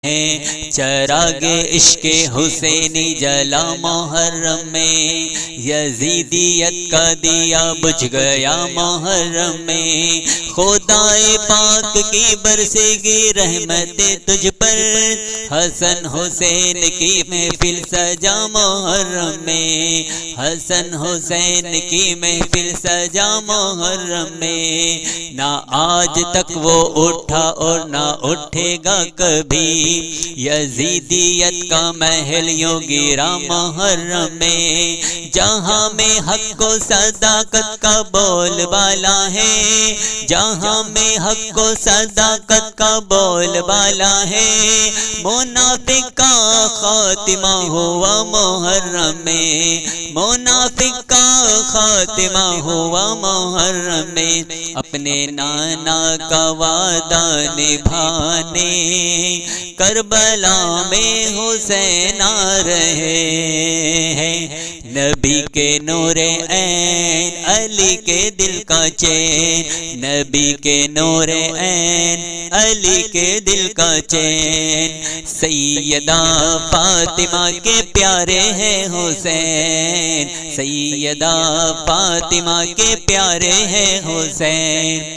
ہیں چراغ عشق حسینی جلا محرم میں، یزیدیت کا دیا بجھ گیا محرم میں، خدائے پاک کی برسے گی رحمت تجھ پر، حسن حسین کی محفل سجا محرم میں، حسن حسین کی محفل سجا محرم میں، نہ آج تک وہ اٹھا اور نہ اٹھے گا کبھی، یزیدیت کا محل یوں گرا محرم میں، جہاں میں حق و صداقت کا بول بالا ہے، جہاں میں حق و صداقت کا بول بالا ہے، منافق کا خاتمہ ہوا محرم میں، منافق کا خاتمہ ہوا محرم میں، اپنے نانا کا وعدہ نبھانے کربلا میں حسین آ رہے ہیں، نبی کے نور عین علی کے دل کا چین، نبی کے نور عین علی کے دل کا چین، سیدہ فاطمہ کے پیارے ہیں حسین، سیدہ فاطمہ کے پیارے ہیں حسین۔